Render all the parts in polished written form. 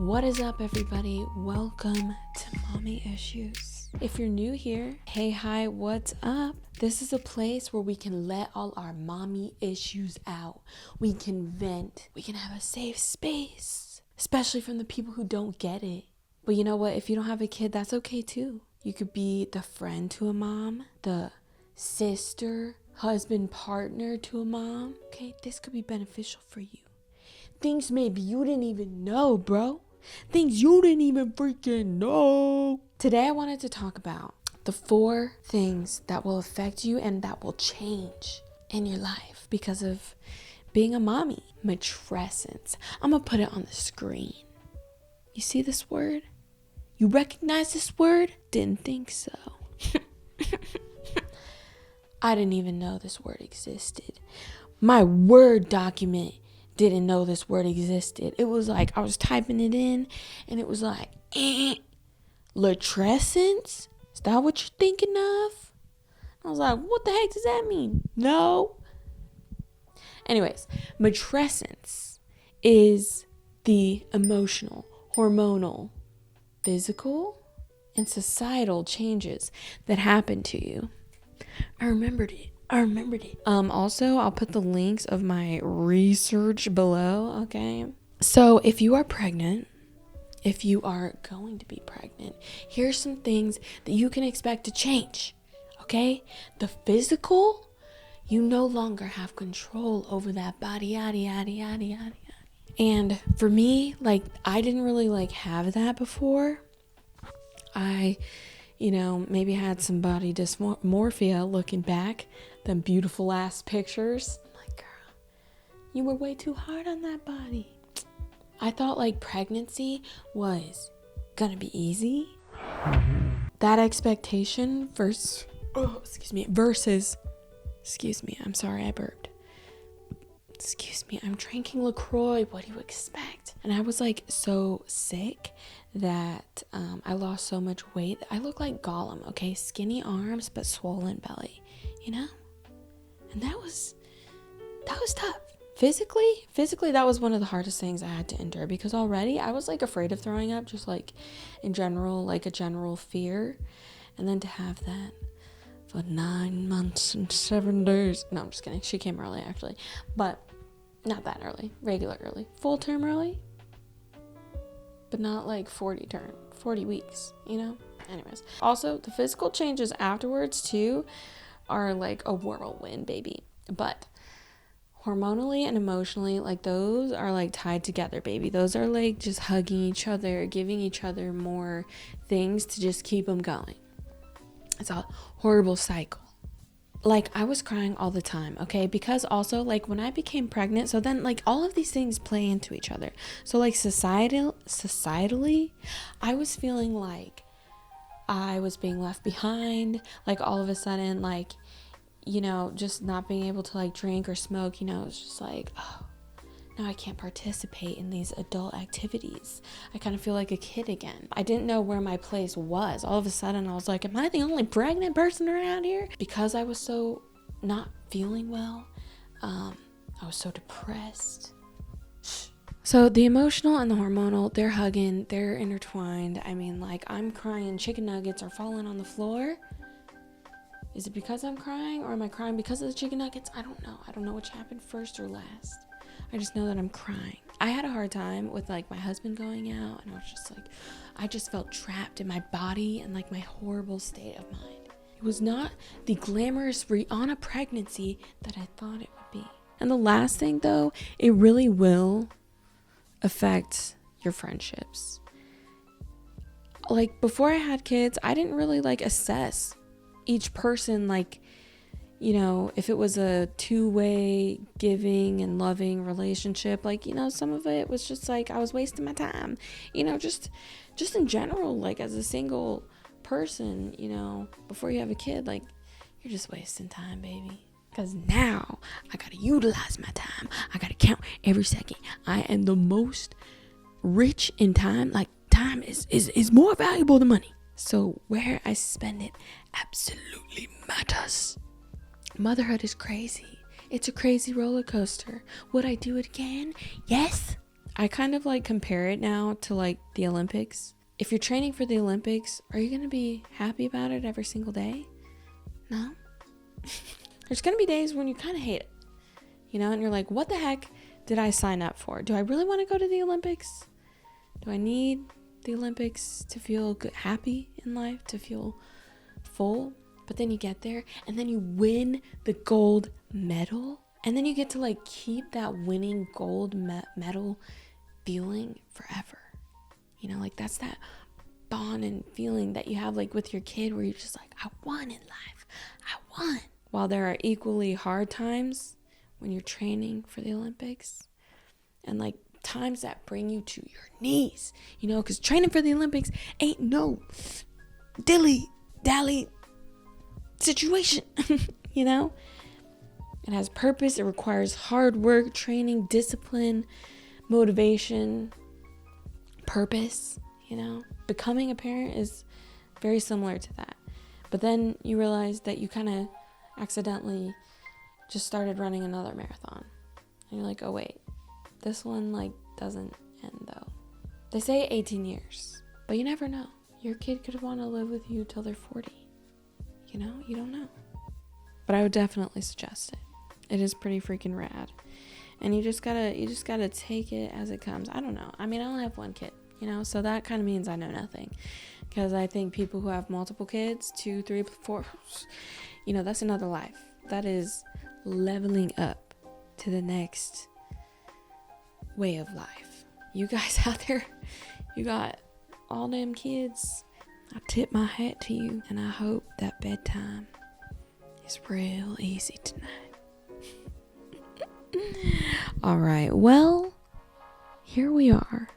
What is up, everybody? Welcome to Mommy Issues. If you're new here, hey, hi, what's up? This is a place where we can let all our mommy issues out. We can vent. We can have a safe space, especially from the people who don't get it. But you know what? If you don't have a kid, that's okay too. You could be the friend to a mom, the sister, husband, partner to a mom. Okay, this could be beneficial for you. Things maybe you didn't even know, bro. Things you didn't even freaking know. Today I wanted to talk about the 4 things that will affect you and that will change in your life because of being a mommy. Matrescence. I'm gonna put it on the screen. You see this word? You recognize this word? Didn't think so. I didn't even know this word existed. My Word document didn't know this word existed. It was like I was typing it in and it was like, Matrescence? Is that what you're thinking of? I was like, what the heck does that mean? No. Anyways, matrescence is the emotional, hormonal, physical, and societal changes that happen to you. I remembered it. Also, I'll put the links of my research below, okay? So if you are pregnant, if you are going to be pregnant, here's some things that you can expect to change, okay? The physical, you no longer have control over that body, yada, yada, yada, yada, yada. And for me, I didn't really, have that before. I maybe had some body dysmorphia looking back, them beautiful ass pictures. I'm like, girl, you were way too hard on that body. I thought pregnancy was gonna be easy. That expectation versus, I'm sorry, I burped. I'm drinking LaCroix. What do you expect? And I was so sick that I lost so much weight. I look like Gollum, okay? Skinny arms, but swollen belly, And that was tough. Physically, that was one of the hardest things I had to endure because already I was afraid of throwing up, just in general, a general fear. And then to have that for 9 months and 7 days. No, I'm just kidding. She came early, actually. But not that early. Regular early. Full term early. But not 40 weeks, Anyways. Also, the physical changes afterwards, too, are a whirlwind, baby. But hormonally and emotionally, those are tied together, baby. Those are just hugging each other, giving each other more things to just keep them going. It's a horrible cycle. I was crying all the time, okay? Because also, when I became pregnant, so then, all of these things play into each other. So, societally, I was feeling I was being left behind. All of a sudden, just not being able to, drink or smoke, it's just oh, now I can't participate in these adult activities. I kind of feel like a kid again. I didn't know where my place was. All of a sudden, I was like, am I the only pregnant person around here? Because I was so not feeling well. I was so depressed. So the emotional and the hormonal, they're hugging, they're intertwined. I mean, I'm crying, chicken nuggets are falling on the floor. Is it because I'm crying or am I crying because of the chicken nuggets? I don't know. I don't know which happened first or last. I just know that I'm crying. I had a hard time with my husband going out, and I was just I just felt trapped in my body and my horrible state of mind. It was not the glamorous Rihanna pregnancy that I thought it would be. And the last thing though, it really will affect your friendships. Before I had kids, I didn't really assess each person if it was a 2-way giving and loving relationship. Some of it was just I was wasting my time, just in general, as a single person, before you have a kid, you're just wasting time, baby. Because now I gotta utilize my time. I gotta count every second. I am the most rich in time. Time is more valuable than money. So where I spend it absolutely matters. Motherhood is crazy. It's a crazy roller coaster. Would I do it again? Yes. I kind of like compare it now to like the Olympics. If you're training for the Olympics, are you going to be happy about it every single day? No. There's going to be days when you kind of hate it, and you're like, what the heck did I sign up for? Do I really want to go to the Olympics? Do I need the Olympics to feel good, happy in life, to feel full? But then you get there and then you win the gold medal. And then you get to like keep that winning gold medal feeling forever. Like that's that bond and feeling that you have like with your kid where you're just like, I won in life. I won. While there are equally hard times when you're training for the Olympics and like times that bring you to your knees, because training for the Olympics ain't no dilly-dally situation, It has purpose. It requires hard work, training, discipline, motivation, purpose, Becoming a parent is very similar to that. But then you realize that you kind of accidentally just started running another marathon. And you're like, oh wait, this one like doesn't end though. They say 18 years, but you never know. Your kid could want to live with you till they're 40. You don't know. But I would definitely suggest it. It is pretty freaking rad. And you just gotta take it as it comes. I don't know. I mean, I only have one kid, so that kind of means I know nothing. Because I think people who have multiple kids, 2, 3, 4, that's another life. That is leveling up to the next way of life. You guys out there, you got all them kids. I tip my hat to you, and I hope that bedtime is real easy tonight. All right, well, here we are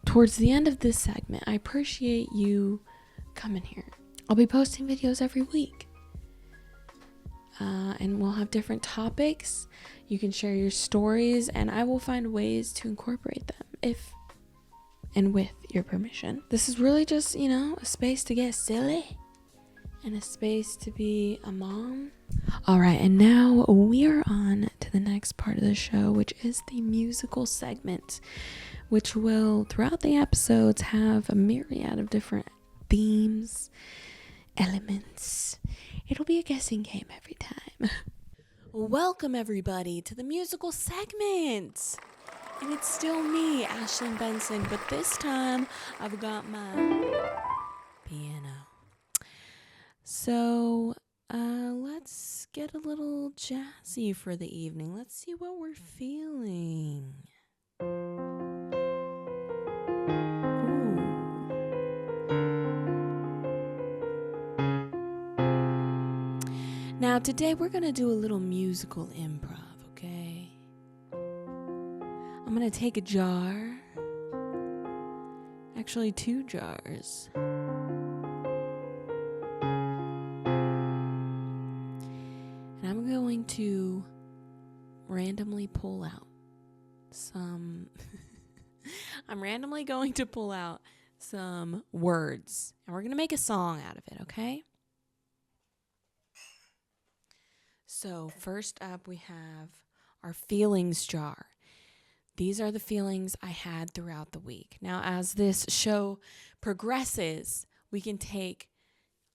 towards the end of this segment. I appreciate you coming here. I'll be posting videos every week, and we'll have different topics. You can share your stories, and I will find ways to incorporate them if and with your permission. This is really just, a space to get silly and a space to be a mom. All right, and now we are on to the next part of the show, which is the musical segment, which will, throughout the episodes, have a myriad of different themes, elements. It'll be a guessing game every time. Welcome, everybody, to the musical segment. And it's still me, Ashlyn Benson, but this time I've got my piano. So, let's get a little jazzy for the evening. Let's see what we're feeling. Ooh. Now, today we're going to do a little musical improv, okay? I'm going to take a jar. Actually, 2 jars. And I'm going to randomly pull out some words. And we're going to make a song out of it, okay? So first up, we have our feelings jar. These are the feelings I had throughout the week. Now, as this show progresses, we can take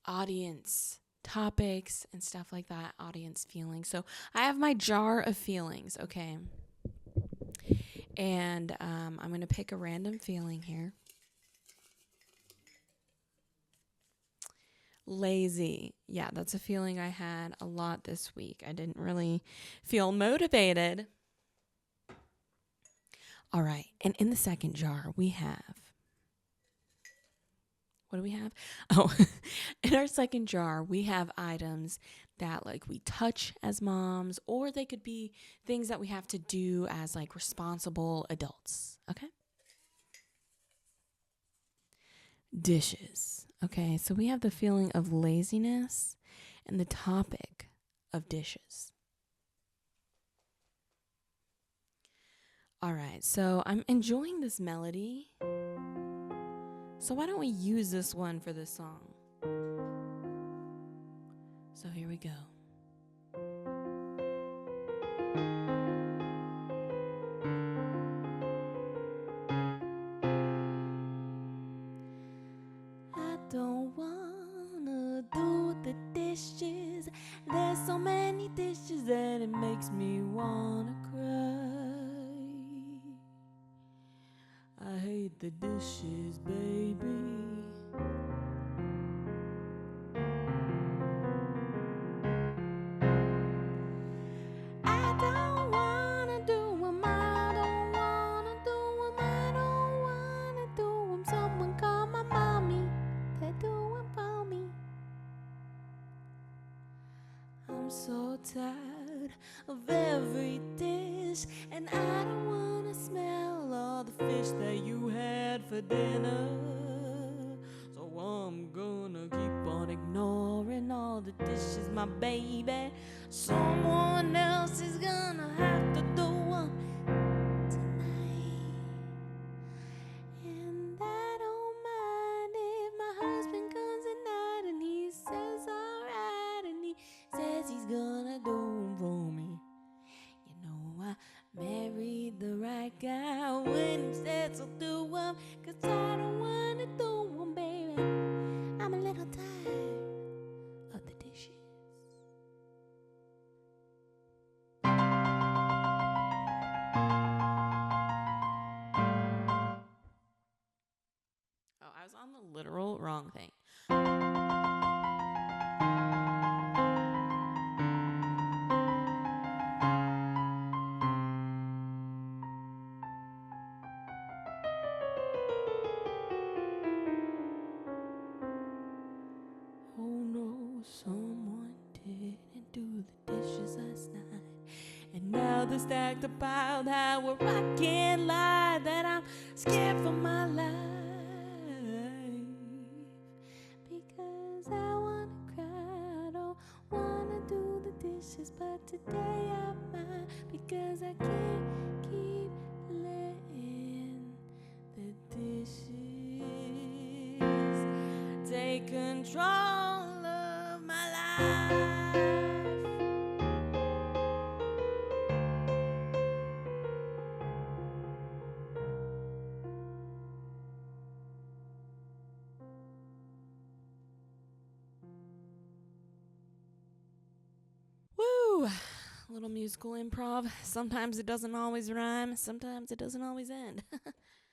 audience topics and stuff like that, audience feelings. So I have my jar of feelings, okay? And I'm going to pick a random feeling here. Lazy. Yeah, that's a feeling I had a lot this week. I didn't really feel motivated. All right, and in the second jar, we have... What do we have? Oh, in our second jar, we have items that like we touch as moms, or they could be things that we have to do as like responsible adults, okay? Dishes. Okay, so we have the feeling of laziness and the topic of dishes. All right, so I'm enjoying this melody. So why don't we use this one for this song? So here we go. dishes. There's so many dishes that it makes me wanna cry. I hate the dishes, baby. I don't wanna do 'em, I don't wanna do 'em, I don't wanna do 'em. Someone call my mommy, they're doing for me. I'm so tired of every dish, and I don't wanna smell all the fish that you had for dinner. So I'm gonna keep on ignoring all the dishes, my baby. Someone else is gonna have to do 'em tonight. And I don't mind if my husband comes at night and he says alright, and he says he's gonna do 'em for me. You know I married the right guy when he said so do 'em, 'cause I don't wanna do 'em, baby. I'm a little tired of the dishes. Oh, I was on the literal wrong thing. Oh no, someone didn't do the dishes last night, and now they're stacked up piled high where I can't lie that I'm scared for my life, because I wanna cry, I don't wanna do the dishes, but today I might, because I can't keep letting the dishes take control of my life. Woo! Little musical improv. Sometimes it doesn't always rhyme, sometimes it doesn't always end.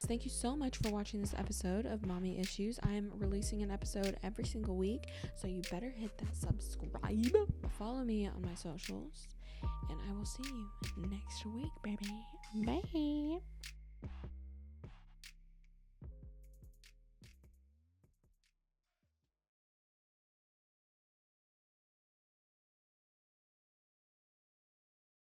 Thank you so much for watching this episode of Mommy Issues. I am releasing an episode every single week, so you better hit that subscribe. Follow me on my socials, and I will see you next week, baby. Bye.